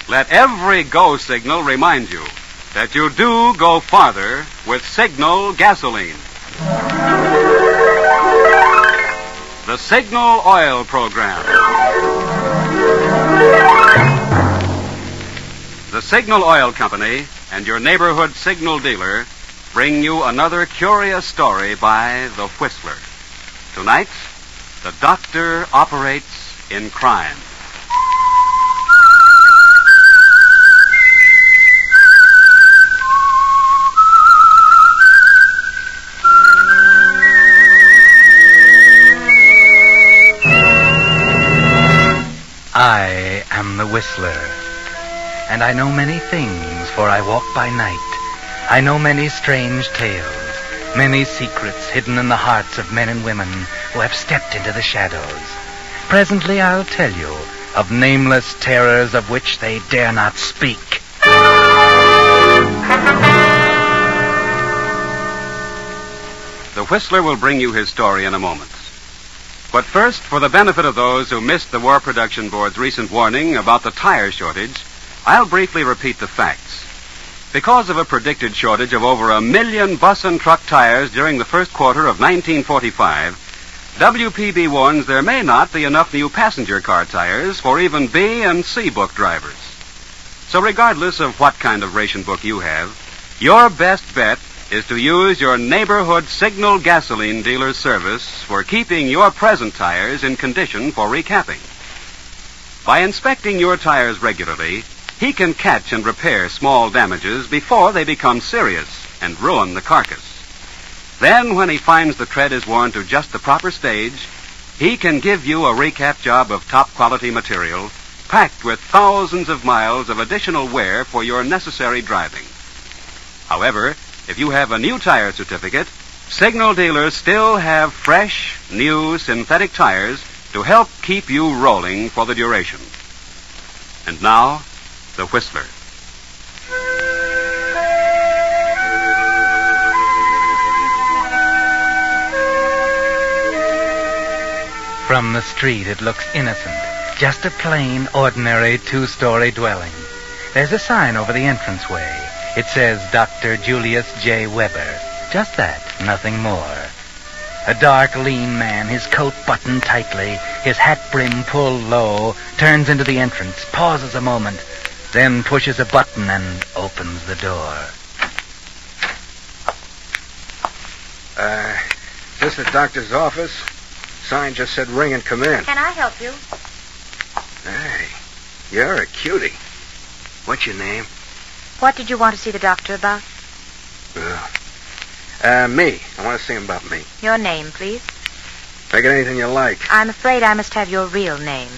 Let every go signal remind you that you do go farther with Signal gasoline. The Signal Oil Program. The Signal Oil Company and your neighborhood Signal dealer bring you another curious story by the Whistler. Tonight, the doctor operates in crime. I am the Whistler, and I know many things, for I walk by night. I know many strange tales, many secrets hidden in the hearts of men and women who have stepped into the shadows. Presently I'll tell you of nameless terrors of which they dare not speak. The Whistler will bring you his story in a moment. But first, for the benefit of those who missed the War Production Board's recent warning about the tire shortage, I'll briefly repeat the facts. Because of a predicted shortage of over 1 million bus and truck tires during the first quarter of 1945, WPB warns there may not be enough new passenger car tires for even B and C book drivers. So regardless of what kind of ration book you have, your best bet is to use your neighborhood Signal gasoline dealer's service for keeping your present tires in condition for recapping. By inspecting your tires regularly, he can catch and repair small damages before they become serious and ruin the carcass. Then, when he finds the tread is worn to just the proper stage, he can give you a recap job of top-quality material packed with thousands of miles of additional wear for your necessary driving. However, if you have a new tire certificate, Signal dealers still have fresh, new synthetic tires to help keep you rolling for the duration. And now, the Whistler. From the street it looks innocent, just a plain, ordinary two-story dwelling. There's a sign over the entranceway. It says Dr. Julius J. Weber. Just that, nothing more. A dark, lean man, his coat buttoned tightly, his hat brim pulled low, turns into the entrance, pauses a moment, then pushes a button and opens the door. Is this the doctor's office? Sign just said ring and come in. Can I help you? Hey, you're a cutie. What's your name? What did you want to see the doctor about? Me. I want to see him about me. Your name, please. Make it anything you like. I'm afraid I must have your real name.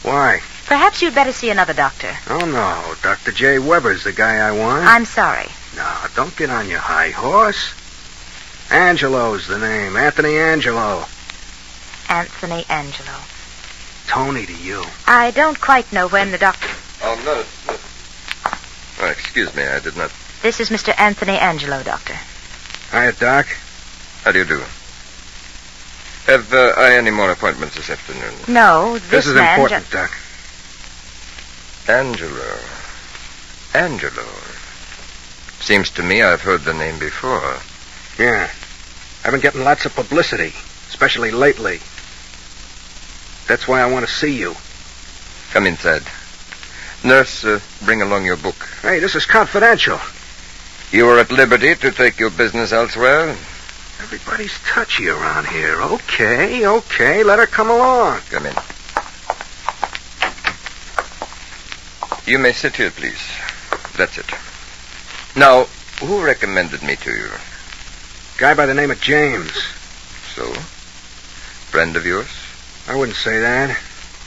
Why? Perhaps you'd better see another doctor. Oh, no. Dr. J. Weber's the guy I want. I'm sorry. No, don't get on your high horse. Angelo's the name. Anthony Angelo. Anthony Angelo. Tony to you. I don't quite know when the doctor... Oh, no. Oh, excuse me, I did not... This is Mr. Anthony Angelo, Doctor. Hiya, Doc. How do you do? Have I any more appointments this afternoon? No, This is man important, Doc. Angelo. Seems to me I've heard the name before. Yeah. I've been getting lots of publicity, especially lately. That's why I want to see you. Come inside. Nurse, bring along your book. Hey, this is confidential. You are at liberty to take your business elsewhere. Everybody's touchy around here. Okay. Let her come along. Come in. You may sit here, please. That's it. Now, who recommended me to you? Guy by the name of James. So? Friend of yours? I wouldn't say that.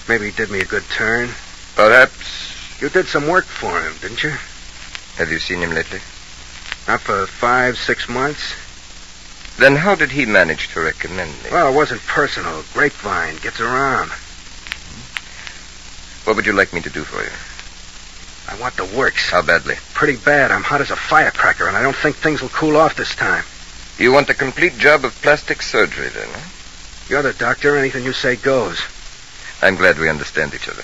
Maybe he did me a good turn. Perhaps. You did some work for him, didn't you? Have you seen him lately? Not for 5-6 months. Then how did he manage to recommend me? Well, it wasn't personal. Grapevine gets around. What would you like me to do for you? I want the works. How badly? Pretty bad. I'm hot as a firecracker, and I don't think things will cool off this time. You want a complete job of plastic surgery, then, huh? You're the doctor. Anything you say goes. I'm glad we understand each other.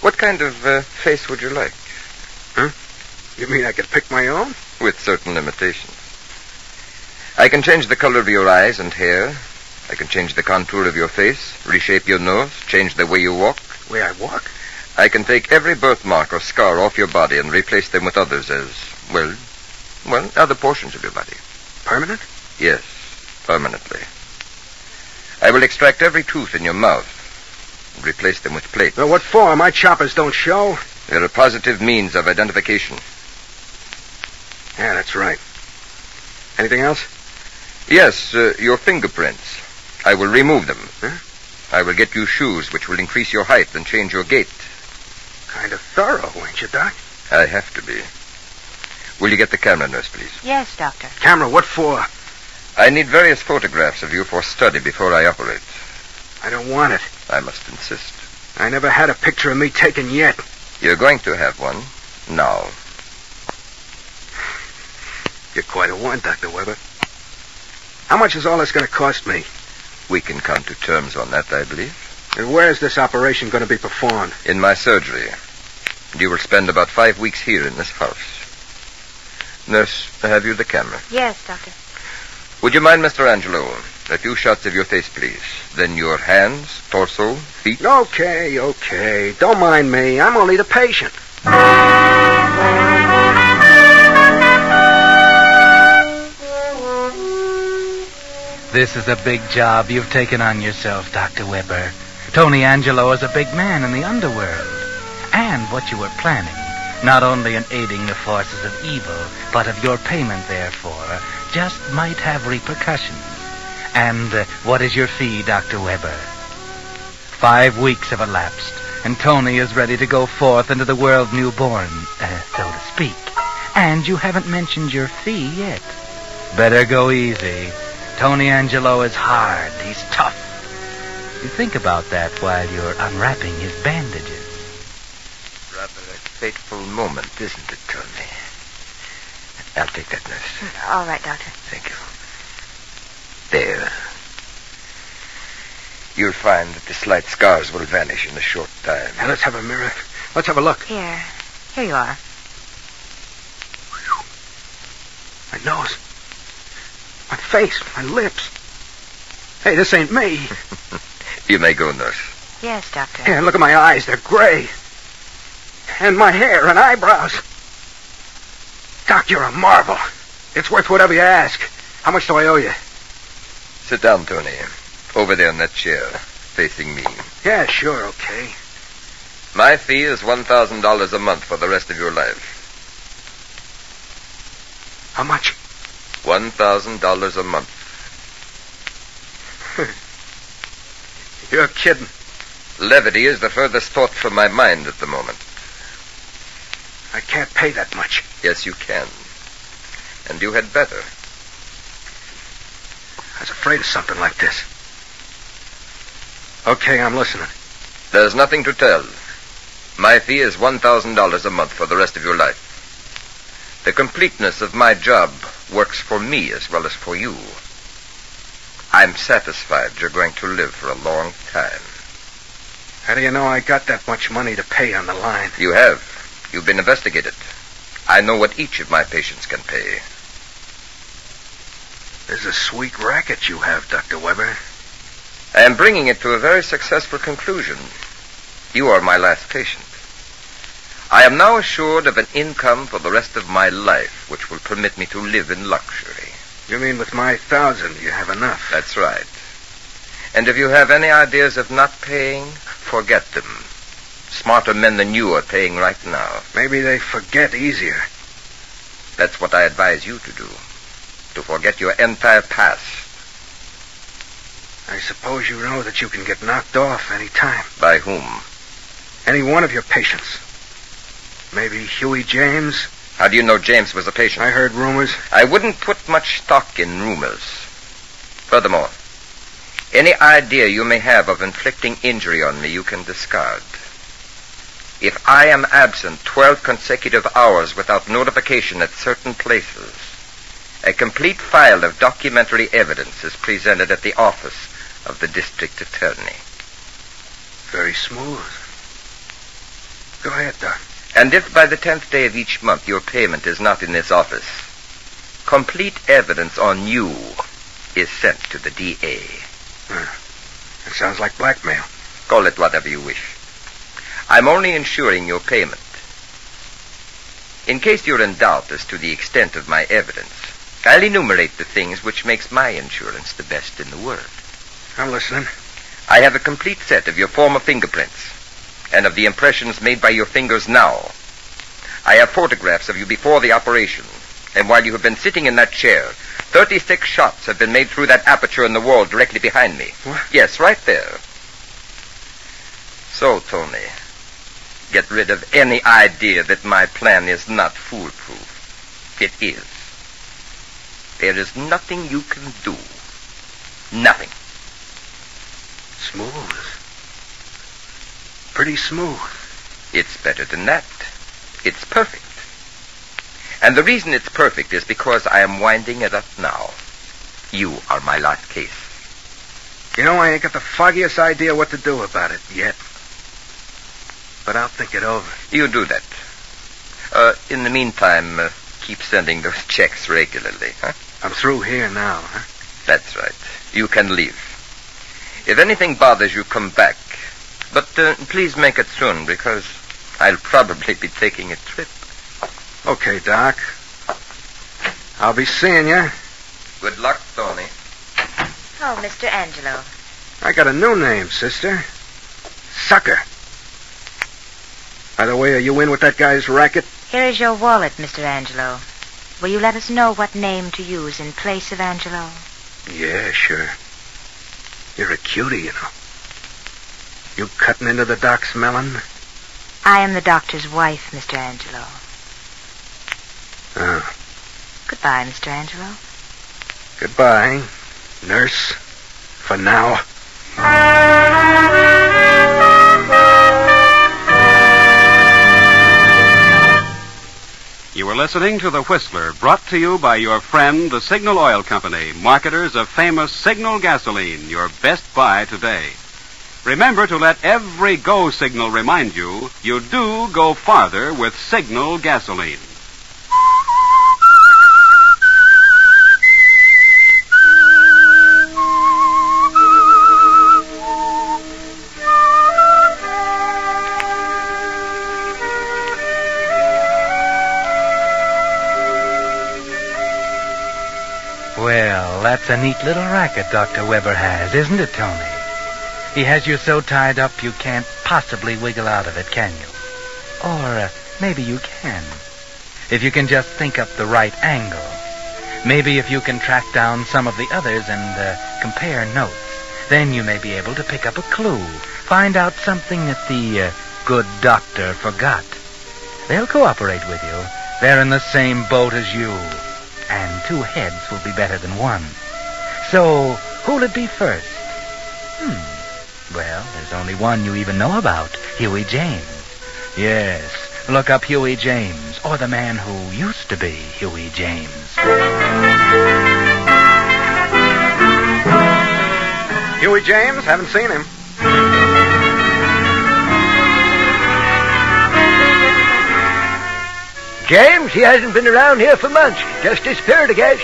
What kind of face would you like? Huh? You mean I could pick my own? With certain limitations. I can change the color of your eyes and hair. I can change the contour of your face, reshape your nose, change the way you walk. Way I walk? I can take every birthmark or scar off your body and replace them with others as, well, other portions of your body. Permanent? Yes, permanently. I will extract every tooth in your mouth and replace them with plates. Well, what for? My choppers don't show. They're a positive means of identification. Yeah, that's right. Anything else? Yes, your fingerprints. I will remove them. Huh? I will get you shoes which will increase your height and change your gait. Kind of thorough, ain't you, Doc? I have to be. Will you get the camera, nurse, please? Yes, Doctor. Camera, what for? I need various photographs of you for study before I operate. I don't want it. I must insist. I never had a picture of me taken yet. You're going to have one now. You're quite a one, Dr. Weber. How much is all this going to cost me? We can come to terms on that, I believe. And where's this operation going to be performed? In my surgery. You will spend about 5 weeks here in this house. Nurse, have you the camera? Yes, Doctor. Would you mind, Mr. Angelo? A few shots of your face, please. Then your hands, torso, feet. Okay. Don't mind me. I'm only the patient. This is a big job you've taken on yourself, Dr. Weber. Tony Angelo is a big man in the underworld. And what you were planning, not only in aiding the forces of evil, but of your payment, therefore, just might have repercussions. And what is your fee, Dr. Weber? 5 weeks have elapsed, and Tony is ready to go forth into the world newborn, so to speak. And you haven't mentioned your fee yet. Better go easy. Tony Angelo is hard. He's tough. You think about that while you're unwrapping his bandages. Rather a fateful moment, isn't it, Tony? I'll take that, nurse. All right, Doctor. Thank you. There. You'll find that the slight scars will vanish in a short time. Now, let's have a mirror. Let's have a look. Here you are. My nose. My face. My lips. Hey, this ain't me. You may go, nurse. Yes, Doctor. Yeah, look at my eyes. They're gray. And my hair and eyebrows. Doc, you're a marvel. It's worth whatever you ask. How much do I owe you? Sit down, Tony. Over there in that chair, facing me. Yeah, sure, okay. My fee is $1,000 a month for the rest of your life. How much? $1,000 a month. You're kidding. Levity is the furthest thought from my mind at the moment. I can't pay that much. Yes, you can. And you had better. I was afraid of something like this. Okay, I'm listening. There's nothing to tell. My fee is $1,000 a month for the rest of your life. The completeness of my job works for me as well as for you. I'm satisfied you're going to live for a long time. How do you know I got that much money to pay on the line? You have. You've been investigated. I know what each of my patients can pay. There's a sweet racket you have, Dr. Weber. I am bringing it to a very successful conclusion. You are my last patient. I am now assured of an income for the rest of my life, which will permit me to live in luxury. You mean with my 1,000, you have enough? That's right. And if you have any ideas of not paying, forget them. Smarter men than you are paying right now. Maybe they forget easier. That's what I advise you to do. To forget your entire past. I suppose you know that you can get knocked off any time. By whom? Any one of your patients. Maybe Huey James. How do you know James was a patient? I heard rumors. I wouldn't put much stock in rumors. Furthermore, any idea you may have of inflicting injury on me, you can discard. If I am absent 12 consecutive hours without notification at certain places, a complete file of documentary evidence is presented at the office of the district attorney. Very smooth. Go ahead, Doc. And if by the 10th day of each month your payment is not in this office, complete evidence on you is sent to the DA. That sounds like blackmail. Call it whatever you wish. I'm only ensuring your payment. In case you're in doubt as to the extent of my evidence, I'll enumerate the things which makes my insurance the best in the world. I'm listening. I have a complete set of your former fingerprints and of the impressions made by your fingers now. I have photographs of you before the operation, and while you have been sitting in that chair, 36 shots have been made through that aperture in the wall directly behind me. What? Yes, right there. So, Tony, get rid of any idea that my plan is not foolproof. It is. There is nothing you can do. Nothing. Smooth. Pretty smooth. It's better than that. It's perfect. And the reason it's perfect is because I am winding it up now. You are my last case. You know, I ain't got the foggiest idea what to do about it yet. But I'll think it over. You do that. In the meantime, keep sending those checks regularly, huh? I'm through here now, huh? That's right. You can leave. If anything bothers you, come back. But please make it soon, because I'll probably be taking a trip. Okay, Doc. I'll be seeing you. Good luck, Tony. Oh, Mr. Angelo. I got a new name, sister. Sucker. By the way, are you in with that guy's racket? Here is your wallet, Mr. Angelo. Will you let us know what name to use in place of Angelo? Yeah, sure. You're a cutie, you know. You cutting into the doc's melon? I am the doctor's wife, Mr. Angelo. Oh. Goodbye, Mr. Angelo. Goodbye, nurse. For now. You were listening to The Whistler, brought to you by your friend, the Signal Oil Company, marketers of famous Signal gasoline, your best buy today. Remember to let every go signal remind you, you do go farther with Signal gasoline. Well, that's a neat little racket Dr. Weber has, isn't it, Tony? He has you so tied up you can't possibly wiggle out of it, can you? Or maybe you can. If you can just think up the right angle. Maybe if you can track down some of the others and compare notes, then you may be able to pick up a clue, find out something that the good doctor forgot. They'll cooperate with you. They're in the same boat as you. And two heads will be better than one. So, who'll it be first? Well, there's only one you even know about, Huey James. Yes, look up Huey James, or the man who used to be Huey James. Huey James? Haven't seen him. James, he hasn't been around here for months. Just disappeared, I guess.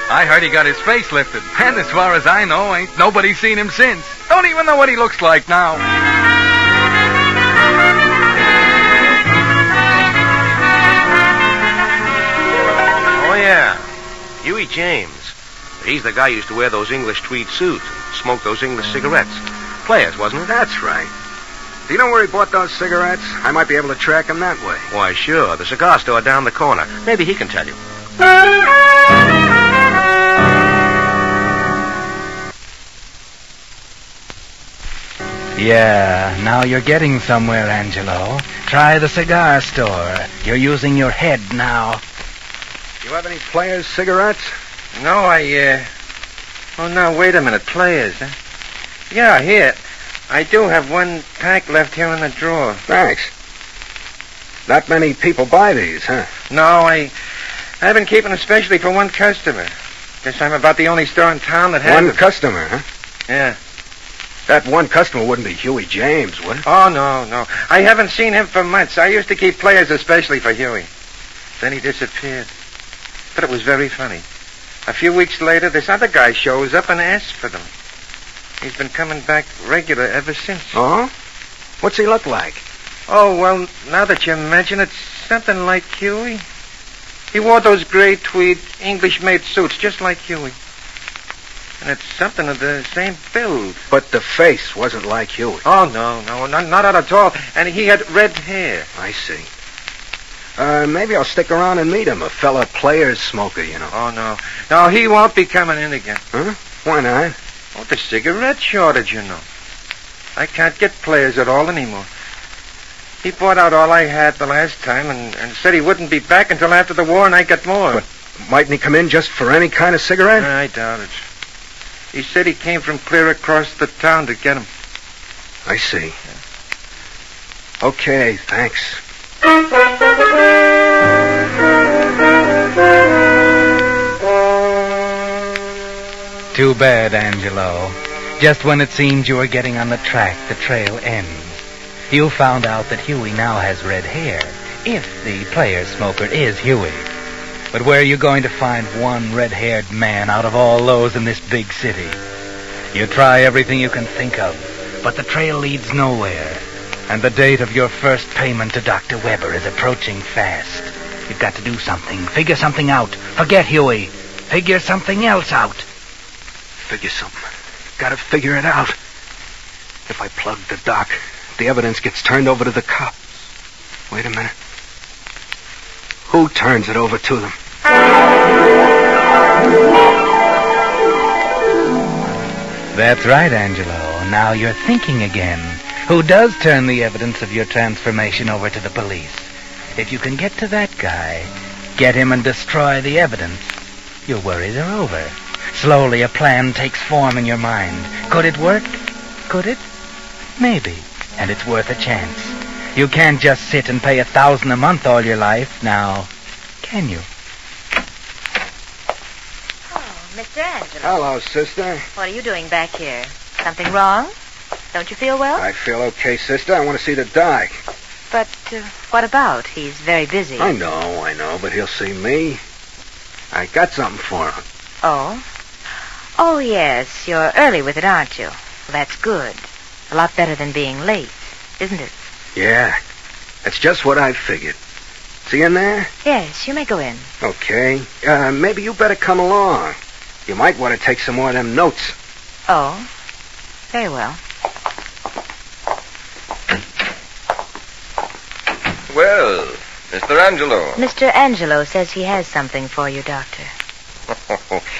I heard he got his face lifted. And as far as I know, ain't nobody seen him since. Don't even know what he looks like now. Oh, yeah. Huey James. He's the guy who used to wear those English tweed suits and smoke those English cigarettes. Players, wasn't it? That's right. Do you know where he bought those cigarettes? I might be able to track him that way. Why, sure. The cigar store down the corner. Maybe he can tell you. Yeah, now you're getting somewhere, Angelo. Try the cigar store. You're using your head now. You have any Players cigarettes? No, Oh, no, wait a minute. Players, huh? Yeah, here. I do have one pack left here in the drawer. Thanks. Not many people buy these, huh? No, I've been keeping them especially for one customer. Guess I'm about the only store in town that has One it. customer, huh? Yeah. That one customer wouldn't be Huey James, would it? Oh, no. I haven't seen him for months. I used to keep players especially for Huey. Then he disappeared. But it was very funny. A few weeks later, this other guy shows up and asks for them. He's been coming back regular ever since. Oh? What's he look like? Oh, well, now that you mention it, something like Huey. He wore those gray tweed English-made suits just like Huey. And it's something of the same build. But the face wasn't like Huey. Oh, no, not at all. And he had red hair. I see. Maybe I'll stick around and meet him. A fella players smoker, you know. Oh, no. No, he won't be coming in again. Huh? Why not? Oh, the cigarette shortage, you know. I can't get players at all anymore. He bought out all I had the last time and said he wouldn't be back until after the war and I got more. But mightn't he come in just for any kind of cigarette? I doubt it. He said he came from clear across the town to get them. I see. Okay, thanks. Too bad, Angelo. Just when it seemed you were getting on the track, the trail ends. You found out that Huey now has red hair, if the player smoker is Huey. But where are you going to find one red-haired man out of all those in this big city? You try everything you can think of, but the trail leads nowhere. And the date of your first payment to Dr. Weber is approaching fast. You've got to do something. Figure something out. Forget Huey. Figure something else out. Figure something. Gotta figure it out. If I plug the doc, the evidence gets turned over to the cops. Wait a minute. Who turns it over to them? That's right, Angelo. Now you're thinking again. Who does turn the evidence of your transformation over to the police? If you can get to that guy, get him and destroy the evidence, your worries are over. Slowly a plan takes form in your mind. Could it work? Could it? Maybe. And it's worth a chance. You can't just sit and pay $1,000 a month all your life, now, can you? Oh, Mr. Angelo. Hello, sister. What are you doing back here? Something wrong? Don't you feel well? I feel okay, sister. I want to see the doc. But what about? He's very busy. I know, but he'll see me. I got something for him. Oh? Oh, yes. You're early with it, aren't you? Well, that's good. A lot better than being late, isn't it? Yeah, that's just what I figured. See in there? Yes, you may go in. Okay. Maybe you better come along. You might want to take some more of them notes. Oh? Very well. Well, Mr. Angelo. Mr. Angelo says he has something for you, Doctor.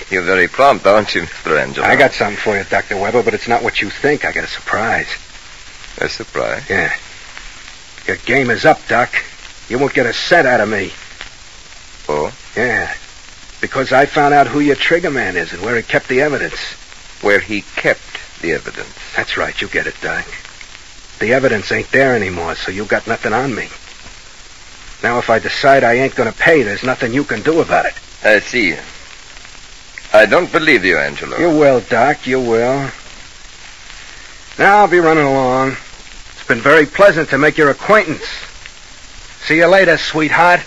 You're very prompt, aren't you, Mr. Angelo? I got something for you, Dr. Weber, but it's not what you think. I got a surprise. A surprise? Yeah. Your game is up, Doc. You won't get a cent out of me. Oh? Yeah. Because I found out who your trigger man is and where he kept the evidence. Where he kept the evidence. That's right. You get it, Doc. The evidence ain't there anymore, so you got nothing on me. Now, if I decide I ain't going to pay, there's nothing you can do about it. I see. I don't believe you, Angelo. You will, Doc. You will. Now I'll be running along. It's been very pleasant to make your acquaintance. See you later, sweetheart.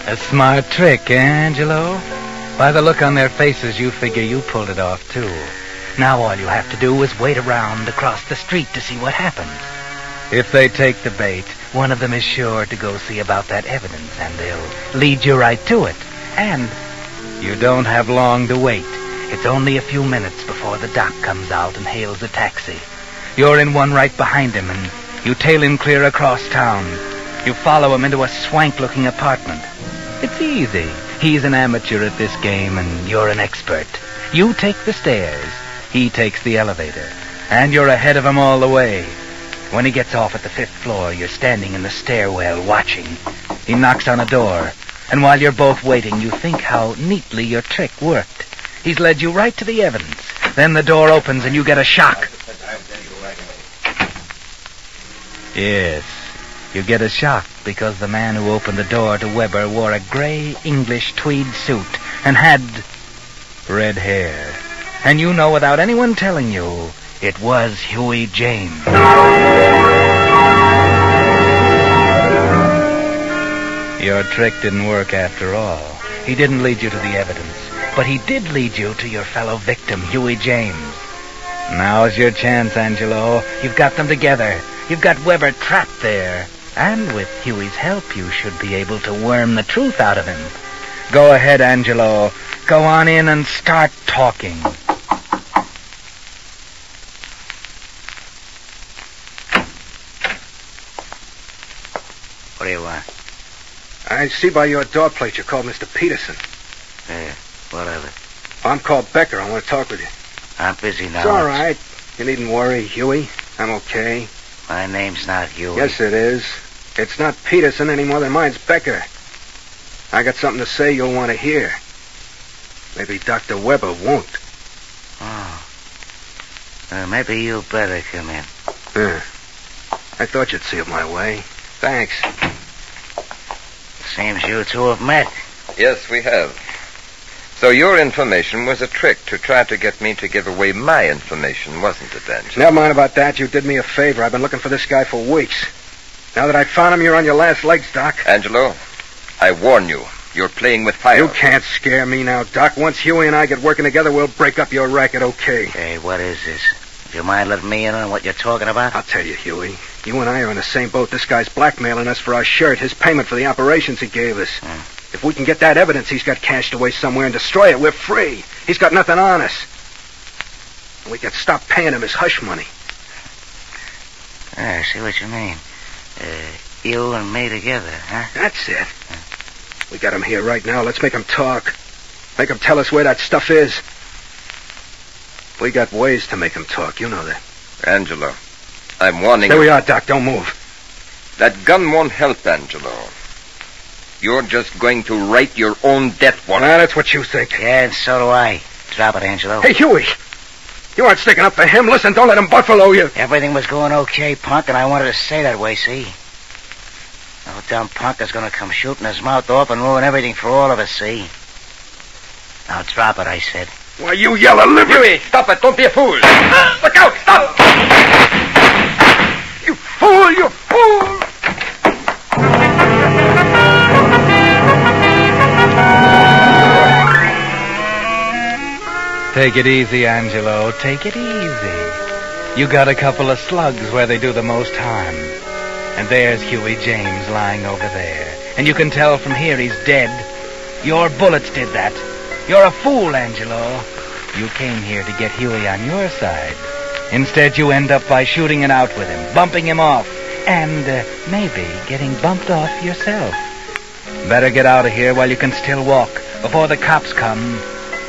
A smart trick, eh, Angelo? By the look on their faces, you figure you pulled it off, too. Now all you have to do is wait around across the street to see what happens. If they take the bait, one of them is sure to go see about that evidence, and they'll lead you right to it. And you don't have long to wait. It's only a few minutes before the doc comes out and hails a taxi. You're in one right behind him, and you tail him clear across town. You follow him into a swank-looking apartment. It's easy. He's an amateur at this game, and you're an expert. You take the stairs. He takes the elevator. And you're ahead of him all the way. When he gets off at the 5th floor, you're standing in the stairwell watching. He knocks on a door. And while you're both waiting, you think how neatly your trick worked. He's led you right to the evidence. Then the door opens and you get a shock. Yes. You get a shock because the man who opened the door to Weber wore a gray English tweed suit and had red hair. And you know without anyone telling you, it was Huey James. Your trick didn't work after all. He didn't lead you to the evidence, but he did lead you to your fellow victim, Huey James. Now's your chance, Angelo. You've got them together. You've got Weber trapped there. And with Huey's help, you should be able to worm the truth out of him. Go ahead, Angelo. Go on in and start talking. What do you want? I see by your door plate you called Mr. Peterson. Yeah, what of it? I'm called Becker. I want to talk with you. I'm busy now. It's all right. You needn't worry, Huey. I'm okay. My name's not Huey. Yes, it is. It's not Peterson any more than mine's Becker. I got something to say you'll want to hear. Maybe Dr. Weber won't. Oh. Maybe you better come in. I thought you'd see it my way. Thanks. Seems you two have met. Yes, we have. So your information was a trick to try to get me to give away my information, wasn't it, Angelo? Never mind about that. You did me a favor. I've been looking for this guy for weeks. Now that I found him, you're on your last legs, Doc. Angelo, I warn you. You're playing with fire. You can't scare me now, Doc. Once Huey and I get working together, we'll break up your racket, okay? Hey, what is this? Do you mind letting me in on what you're talking about? I'll tell you, Huey. You and I are in the same boat. This guy's blackmailing us for our shirt, his payment for the operations he gave us. If we can get that evidence he's got cached away somewhere and destroy it, we're free. He's got nothing on us. We can stop paying him his hush money. I see what you mean. You and me together, huh? That's it. We got him here right now. Let's make him talk. Make him tell us where that stuff is. We got ways to make him talk. You know that. Angelo, I'm warning There you. we are, Doc. Don't move. That gun won't help, Angelo. You're just going to write your own death warrant. That's what you think. Yeah, and so do I. Drop it, Angelo. Hey, Huey. You aren't sticking up for him. Listen, don't let him buffalo you. Everything was going okay, punk, and I wanted to stay that way, see? No dumb punk is going to come shooting his mouth off and ruin everything for all of us, see? Now drop it, I said. Why, you yell a liver. Huey, stop it. Don't be a fool. Look out. Stop. You fool, you fool. Take it easy, Angelo. Take it easy. You got a couple of slugs where they do the most harm. And there's Huey James lying over there. And you can tell from here he's dead. Your bullets did that. You're a fool, Angelo. You came here to get Huey on your side. Instead, you end up by shooting it out with him, bumping him off, and maybe getting bumped off yourself. Better get out of here while you can still walk, before the cops come.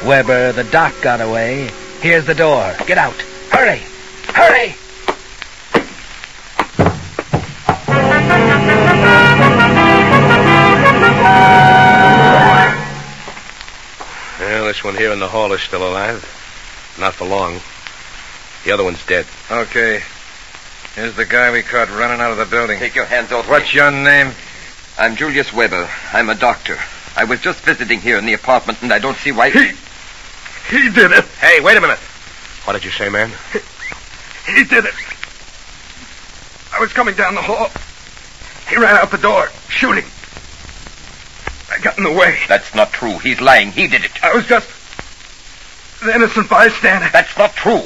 Weber, the doc got away. Here's the door. Get out. Hurry! Hurry! Well, this one here in the hall is still alive. Not for long. The other one's dead. Okay. Here's the guy we caught running out of the building. Take your hands off What's me. your name? I'm Julius Weber. I'm a doctor. I was just visiting here in the apartment, and I don't see why... He did it. Hey, wait a minute. What did you say, man? He did it. I was coming down the hall. He ran out the door, shooting. I got in the way. That's not true. He's lying. He did it. I was just an innocent bystander. That's not true.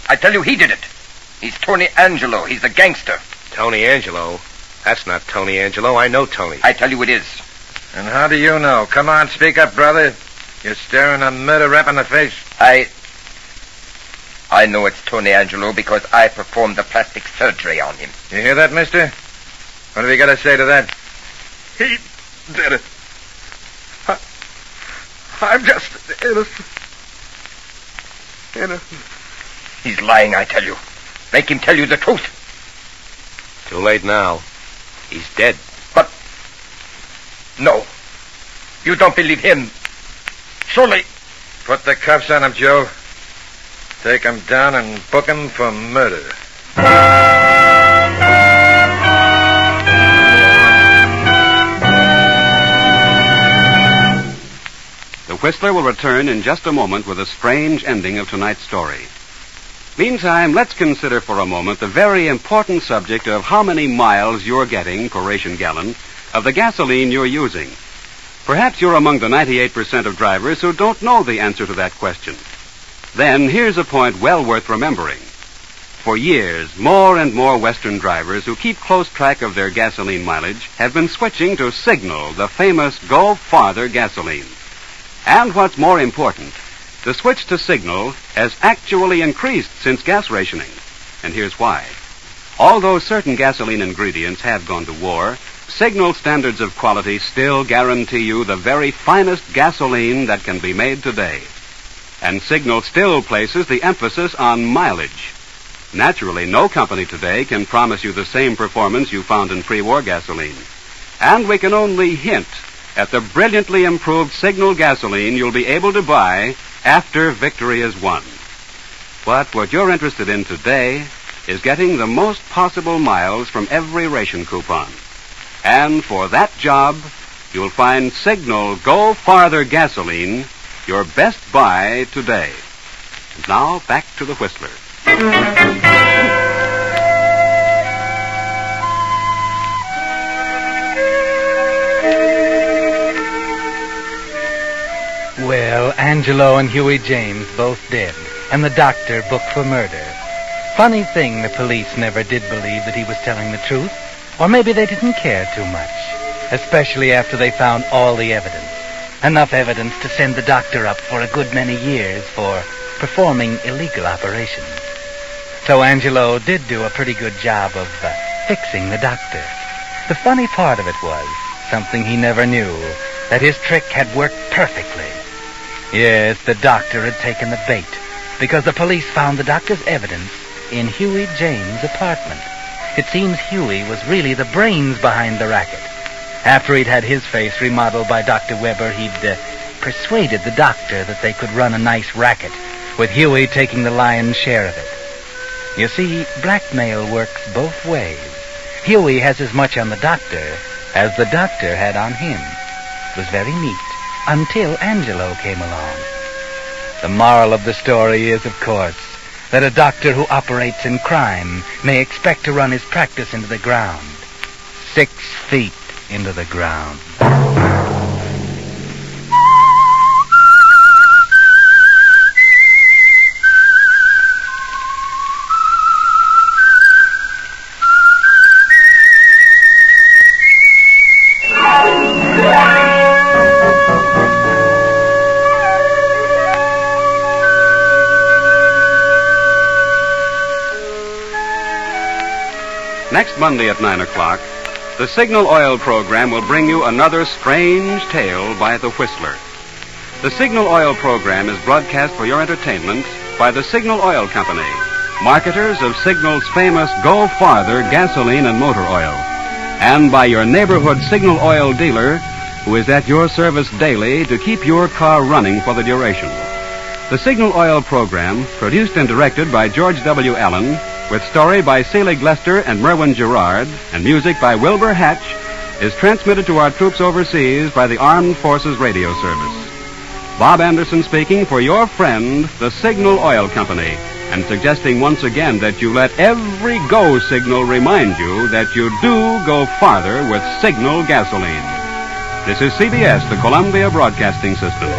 I tell you, he did it. He's Tony Angelo. He's a gangster. Tony Angelo? That's not Tony Angelo. I know Tony. I tell you it is. And how do you know? Come on, speak up, brother. You're staring a murder rap in the face. I know it's Tony Angelo because I performed the plastic surgery on him. You hear that, mister? What have you got to say to that? He did it. I'm just innocent. Innocent. He's lying, I tell you. Make him tell you the truth. Too late now. He's dead. But... No. You don't believe him. Surely... Put the cuffs on him, Joe. Take him down and book him for murder. Whistler will return in just a moment with a strange ending of tonight's story. Meantime, let's consider for a moment the very important subject of how many miles you're getting per ration gallon of the gasoline you're using. Perhaps you're among the 98% of drivers who don't know the answer to that question. Then here's a point well worth remembering. For years, more and more Western drivers who keep close track of their gasoline mileage have been switching to Signal, the famous Go Farther gasoline. And what's more important, the switch to Signal has actually increased since gas rationing. And here's why. Although certain gasoline ingredients have gone to war, Signal standards of quality still guarantee you the very finest gasoline that can be made today. And Signal still places the emphasis on mileage. Naturally, no company today can promise you the same performance you found in pre-war gasoline. And we can only hint at the brilliantly improved Signal gasoline you'll be able to buy after victory is won. But what you're interested in today is getting the most possible miles from every ration coupon. And for that job, you'll find Signal Go Farther gasoline your best buy today. And now, back to the Whistler. Well, Angelo and Huey James both dead, and the doctor booked for murder. Funny thing, the police never did believe that he was telling the truth, or maybe they didn't care too much, especially after they found all the evidence. Enough evidence to send the doctor up for a good many years for performing illegal operations. So Angelo did do a pretty good job of fixing the doctor. The funny part of it was, something he never knew, that his trick had worked perfectly. Yes, the doctor had taken the bait, because the police found the doctor's evidence in Huey James' apartment. It seems Huey was really the brains behind the racket. After he'd had his face remodeled by Dr. Weber, he'd persuaded the doctor that they could run a nice racket, with Huey taking the lion's share of it. You see, blackmail works both ways. Huey has as much on the doctor as the doctor had on him. It was very neat, until Angelo came along. The moral of the story is, of course, that a doctor who operates in crime may expect to run his practice into the ground. 6 feet into the ground. Next Monday at 9 o'clock, the Signal Oil program will bring you another strange tale by the Whistler. The Signal Oil program is broadcast for your entertainment by the Signal Oil Company, marketers of Signal's famous Go Farther gasoline and motor oil, and by your neighborhood Signal Oil dealer, who is at your service daily to keep your car running for the duration. The Signal Oil program, produced and directed by George W. Allen, with story by Selig Lester and Merwin Gerard, and music by Wilbur Hatch, is transmitted to our troops overseas by the Armed Forces Radio Service. Bob Anderson speaking for your friend, the Signal Oil Company, and suggesting once again that you let every go signal remind you that you do go farther with Signal gasoline. This is CBS, the Columbia Broadcasting System.